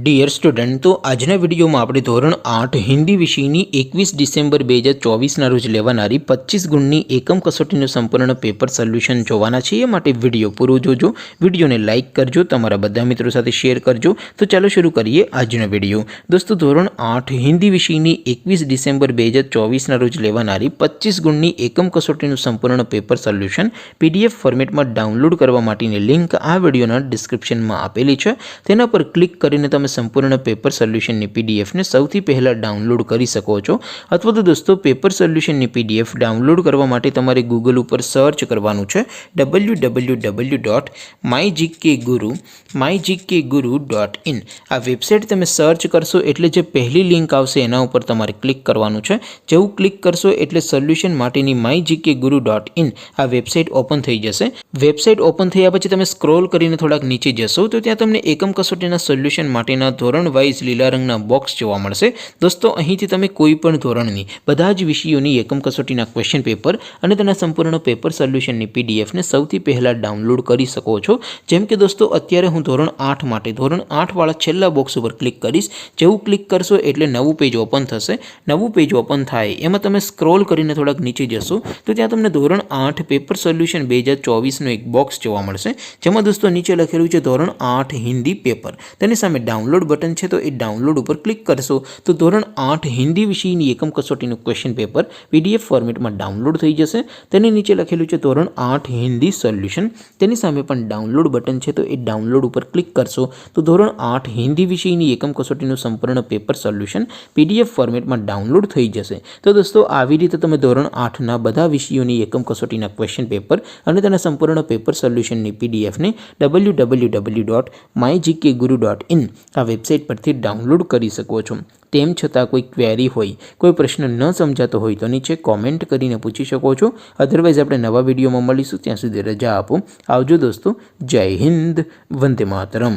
Dear student, તો આજના વિડીયોમાં આપણે ધોરણ 8 હિન્દી વિષયની 21 ડિસેમ્બર 2024ના રોજ લેવાનારી 25 ગુણની એકમ કસોટીનું સંપૂર્ણ પેપર સોલ્યુશન જોવાના છે। એ માટે વિડીયો પૂરો જોજો, વિડીયોને લાઇક કરજો, તમારા બધા મિત્રો સાથે શેર કરજો। તો ચાલો શરૂ કરીએ આજનો વિડીયો। દોસ્તો, ધોરણ 8 હિન્દી વિષયની 21 ડિસેમ્બર 2024ના રોજ લેવાનારી 25 ગુણની એકમ કસોટીનું સંપૂર્ણ પેપર સોલ્યુશન પીડીએફ ફોર્મેટમાં ડાઉનલોડ કરવા માટેની લિંક આ વિડીયોના ડિસ્ક્રિપ્શનમાં આપેલી છે। તેના પર ક્લિક કરીને તમે સંપૂર્ણ પેપર સોલ્યુશનની પીડીએફને સૌથી પહેલાં ડાઉનલોડ કરી શકો છો। અથવા તો દોસ્તો, પેપર સોલ્યુશનની પીડીએફ ડાઉનલોડ કરવા માટે તમારે ગૂગલ ઉપર સર્ચ કરવાનું છે www.mygkguru.in। આ વેબસાઇટ તમે સર્ચ કરશો એટલે જે પહેલી લિંક આવશે એના ઉપર તમારે ક્લિક કરવાનું છે। જેવું ક્લિક કરશો એટલે સોલ્યુશન માટેની mygkguru.in આ વેબસાઇટ ઓપન થઈ જશે। વેબસાઇટ ઓપન થયા પછી તમે સ્ક્રોલ કરીને થોડાક નીચે જશો તો ત્યાં તમને એકમ કસોટીના સોલ્યુશન માટેના ધોરણ વાઇઝ લીલા રંગના બોક્સ જોવા મળશે। દોસ્તો, અહીંથી તમે કોઈ પણ ધોરણની બધા જ વિષયોની એકમ કસોટીના ક્વેશ્ચન પેપર અને તેના સંપૂર્ણ પેપર સોલ્યુશનની પીડીએફને સૌથી પહેલાં ડાઉનલોડ કરી શકો છો। જેમ કે દોસ્તો, અત્યારે હું ધોરણ 8 માટે ધોરણ 8 વાળા છેલ્લા બોક્સ ઉપર ક્લિક કરીશ। જેવું ક્લિક કરશો એટલે નવું પેજ ઓપન થશે। નવું પેજ ઓપન થાય એમાં તમે સ્ક્રોલ કરીને થોડાક નીચે જશો તો ત્યાં તમને ધોરણ 8 પેપર સોલ્યુશન 2024નું એક બોક્સ જોવા મળશે। જેમાં દોસ્તો નીચે લખેલું છે ધોરણ 8 હિન્દી પેપર। તેની સામે ડાઉનલોડ બટન છે, તો એ ડાઉનલોડ ઉપર ક્લિક કરશો તો ધોરણ 8 હિન્દી વિષયની એકમ કસોટીનું ક્વેશ્ચન પેપર પીડીએફ ફોર્મેટમાં ડાઉનલોડ થઈ જશે। તેની નીચે લખેલું છે ધોરણ 8 હિન્દી સોલ્યુશન। તેની સામે પણ ડાઉનલોડ બટન છે, તો એ ડાઉનલોડ ઉપર ક્લિક કરશો તો ધોરણ 8 હિન્દી વિષયની એકમ કસોટીનું સંપૂર્ણ પેપર સોલ્યુશન પીડીએફ ફોર્મેટમાં ડાઉનલોડ થઈ જશે। તો દોસ્તો, આવી રીતે તમે ધોરણ 8ના બધા વિષયોની એકમ કસોટીના ક્વેશ્ચન પેપર અને તેના સંપૂર્ણ પેપર સોલ્યુશનની પીડીએફને www.mygkguru.in આ વેબસાઇટ પરથી ડાઉનલોડ કરી શકો છો। તેમ છતાં કોઈ ક્વેરી હોય, કોઈ પ્રશ્ન ન સમજાતો હોય તો નીચે કોમેન્ટ કરીને પૂછી શકો છો। અધરવાઇઝ આપણે નવા વિડીયોમાં મળીશું, ત્યાં સુધી રજા આપો। આવજો દોસ્તો, જય હિન્દ, વંદે માતરમ।